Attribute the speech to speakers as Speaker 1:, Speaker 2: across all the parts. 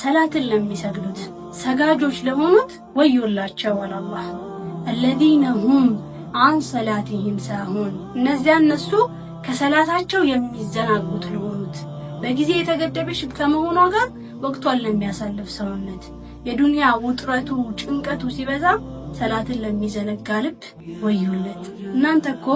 Speaker 1: ሰላትን ለሚሰግዱት ሰጋጆች ለሆኑት ወዮላቸው አላህ። الذين هم عن صلاتهم ساهون እነዚያ እነሱ ከሰላታቸው የሚዘናጉት ለሆኑት በጊዜ የተገደበሽ ከመሆኗ ጋር ወቅቷን ለሚያሳልፍ ሰውነት የዱንያ ውጥረቱ ጭንቀቱ ሲበዛ ሰላትን ለሚዘነጋ ልብ ወዮለት። እናንተ እኮ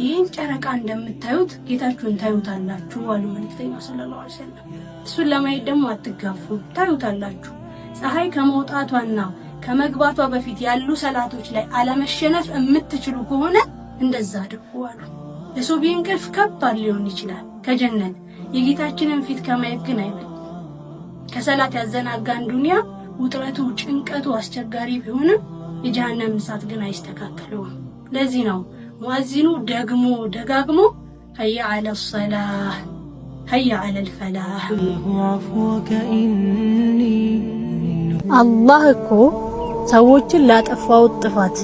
Speaker 1: ይህን ጨረቃ እንደምታዩት ጌታችሁን ታዩታላችሁ አሉ መልእክተኛው ሰለላሁ ዐለይሂ ወሰለም። እሱን ለማየት ደግሞ አትጋፉ፣ ታዩታላችሁ። ፀሐይ ከመውጣቷና ከመግባቷ በፊት ያሉ ሰላቶች ላይ አለመሸነፍ የምትችሉ ከሆነ እንደዛ አድርጉ አሉ። የሱቢ እንቅልፍ ከባድ ሊሆን ይችላል ከጀነት የጌታችንን ፊት ከማየት ግን አይበልጥ። ከሰላት ያዘናጋን ዱንያ ውጥረቱ ጭንቀቱ አስቸጋሪ ቢሆንም የጀሃነም እሳት ግን አይስተካከለውም። ለዚህ ነው ሙአዚኑ ደግሞ ደጋግሞ ሀያ ዐለ ሶላህ ሀያ ዐለል ፈላህ። አላህ እኮ ሰዎችን ላጠፋሁት ጥፋት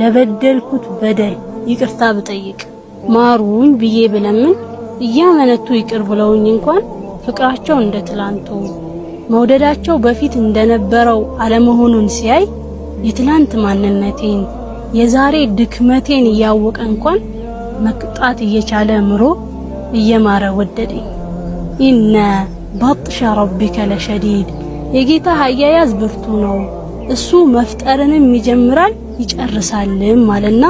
Speaker 1: ለበደልኩት በደል ይቅርታ ብጠይቅ ማሩኝ ብዬ ብለምን እያመነቱ ይቅር ብለውኝ እንኳን ፍቅራቸው እንደ ትላንቱ መውደዳቸው በፊት እንደነበረው አለመሆኑን ሲያይ የትላንት ማንነቴን የዛሬ ድክመቴን እያወቀ እንኳን መቅጣት እየቻለ ምሮ እየማረ ወደደኝ። ኢነ በጥሻ ረቢከ ለሸዲድ የጌታ አያያዝ ብርቱ ነው፣ እሱ መፍጠርንም ይጀምራል ይጨርሳልም አለና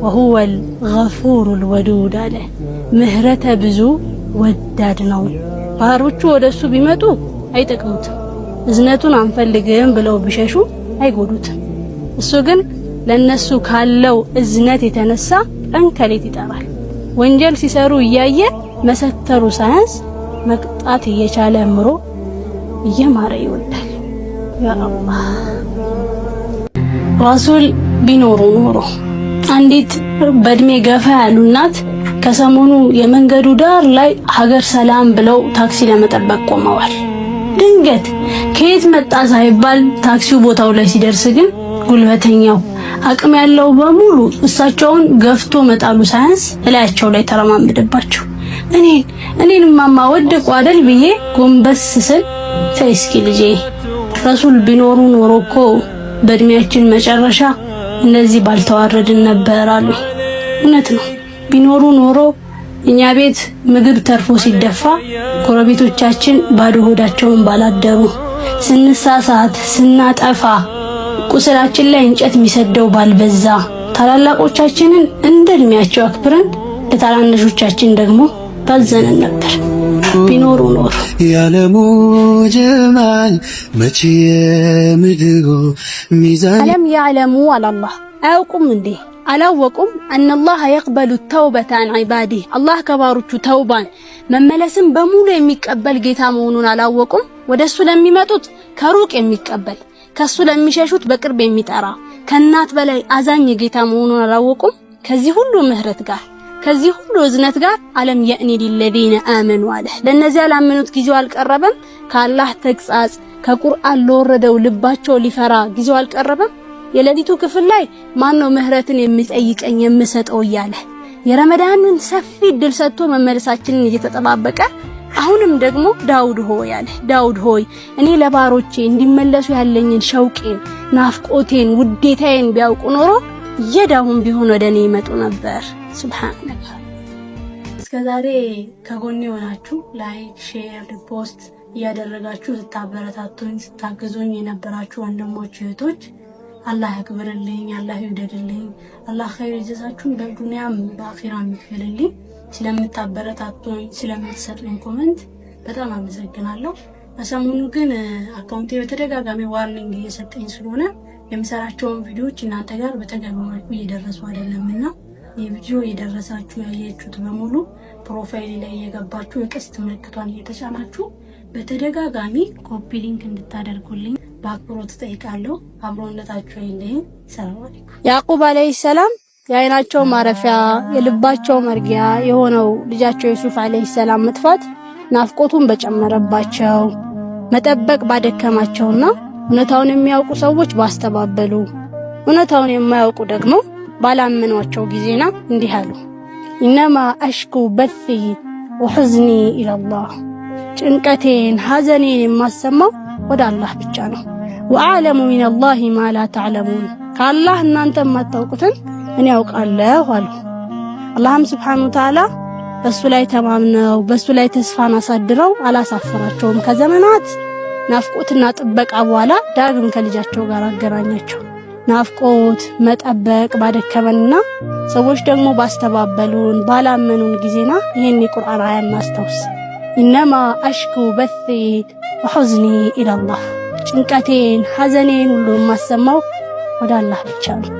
Speaker 1: ወሁወል ገፉሩል ወዱድ አለ። ምህረተ ብዙ ወዳድ ነው። ባሮቹ ወደሱ ቢመጡ አይጠቅሙትም፣ እዝነቱን አንፈልግም ብለው ቢሸሹ አይጎዱትም። እሱ ግን ለነሱ ካለው እዝነት የተነሳ ጠንከሌት ይጠራል። ወንጀል ሲሰሩ እያየ መሰተሩ ሳያንስ መቅጣት እየቻለ ምሮ እየማረ ይወዳል። ያ አላህ ረሱል ቢኖሩ ኖሮ አንዲት በእድሜ ገፋ ያሉ እናት ከሰሞኑ የመንገዱ ዳር ላይ ሀገር ሰላም ብለው ታክሲ ለመጠበቅ ቆመዋል። ድንገት ከየት መጣ ሳይባል ታክሲው ቦታው ላይ ሲደርስ ግን ጉልበተኛው አቅም ያለው በሙሉ እሳቸውን ገፍቶ መጣሉ ሳያንስ እላያቸው ላይ ተረማመደባቸው። እኔን ማማ ወደቁ አይደል ብዬ ጎንበስ ስል ተይ እስኪ ልጄ ረሱል ቢኖሩ ኖሮ እኮ በእድሜያችን መጨረሻ እንደዚህ ባልተዋረድን ነበር አሉ። እውነት ነው። ቢኖሩ ኖሮ እኛ ቤት ምግብ ተርፎ ሲደፋ ጎረቤቶቻችን ባዶ ሆዳቸውን ባላደሩ፣ ስንሳሳት ስናጠፋ ቁስላችን ላይ እንጨት የሚሰደው ባልበዛ፣ ታላላቆቻችንን እንደ እድሜያቸው አክብረን ለታናናሾቻችን ደግሞ ባዘነን ነበር ቢኖሩ ኖሮ።
Speaker 2: ያለሙ ጀማል መቼ የምድሩ ሚዛን
Speaker 1: አለም ያዕለሙ አላህ አያውቁም እንዴ አላወቁም አነላህ የቅበሉ ተውበተ አን ዒባዲህ አላህ ከባሮቹ ተውባን መመለስን በሙሉ የሚቀበል ጌታ መሆኑን አላወቁም። ወደሱ ለሚመጡት ከሩቅ የሚቀበል ከሱ ለሚሸሹት በቅርብ የሚጠራ ከናት በላይ አዛኝ ጌታ መሆኑን አላወቁም። ከዚህ ሁሉ ምህረት ጋር ከዚህ ሁሉ እዝነት ጋር አለም የእኒ ሊለዚነ አመኑ አለ። ለነዚያ ላመኑት ጊዜው አልቀረበም። ከአላህ ተግሳጽ ከቁርአን ለወረደው ልባቸው ሊፈራ ጊዜው አልቀረበም። የሌሊቱ ክፍል ላይ ማን ነው ምህረትን የሚጠይቀኝ የምሰጠው እያለ የረመዳንን ሰፊ ድል ሰጥቶ መመለሳችንን እየተጠባበቀ አሁንም ደግሞ ዳውድ ሆይ አለ። ዳውድ ሆይ እኔ ለባሮቼ እንዲመለሱ ያለኝን ሸውቄን ናፍቆቴን ውዴታዬን ቢያውቁ ኖሮ የዳሁን ቢሆን ወደኔ ይመጡ ነበር። ሱብሃንአላህ። እስከዛሬ ከጎኔ ሆናችሁ ላይክ፣ ሼር፣ ሪፖስት እያደረጋችሁ ስታበረታቱኝ ስታግዙኝ የነበራችሁ ወንድሞች እህቶች አላህ ያክብርልኝ፣ አላህ ይውደድልኝ፣ አላህ ኸይር ይዘዛችሁን በዱንያም በአኺራም ይክፈልልኝ። ስለምታበረታቱኝ ስለምትሰጡኝ ኮሜንት በጣም አመሰግናለሁ። በሰሞኑ ግን አካውንቴ በተደጋጋሚ ዋርኒንግ እየሰጠኝ ስለሆነ የምሰራቸውን ቪዲዮዎች እናንተ ጋር በተገቢው መልኩ እየደረሱ አይደለምና የቪዲዮ እየደረሳችሁ ያያችሁት በሙሉ ፕሮፋይል ላይ እየገባችሁ የቀስት ምልክቷን እየተጫናችሁ በተደጋጋሚ ኮፒ ሊንክ እንድታደርጉልኝ በአክብሮት ጠይቃለሁ። አብሮነታችሁ አይለኝ። ሰላም አለይኩም። ያዕቁብ አለይሂ ሰላም የአይናቸው ማረፊያ የልባቸው መርጊያ የሆነው ልጃቸው ዩሱፍ አለይሂ ሰላም መጥፋት ናፍቆቱን በጨመረባቸው መጠበቅ ባደከማቸውና እውነታውን የሚያውቁ ሰዎች ባስተባበሉ እውነታውን የማያውቁ ደግሞ ባላመኗቸው ጊዜና እንዲህ አሉ። ኢነማ አሽኩ በሲ ወሁዝኒ ኢላላህ ጭንቀቴን ሐዘኔን የማሰማው ወደ አላህ ብቻ ነው። ወአዕለሙ ሚነላሂ ማ ላ ተዕለሙን ከአላህ እናንተ የማታውቁትን እኔ ያውቃለሁ አሉ። አላህም ሱብሓነሁ ወተዓላ በሱ ላይ ተማምነው በሱ ላይ ተስፋን አሳድረው አላሳፈራቸውም። ከዘመናት ናፍቆትና ጥበቃ በኋላ ዳግም ከልጃቸው ጋር አገናኛቸው። ናፍቆት መጠበቅ ባደከመንና ሰዎች ደግሞ ባስተባበሉን ባላመኑን ጊዜና ይሄን የቁርአን አያ እናስታውስ። ኢነማ አሽኩ በሲ ወሁዝኒ ኢለላህ ጭንቀቴን ሐዘኔን ሁሉ የማሰማው ወደ አላህ ብቻ ነው።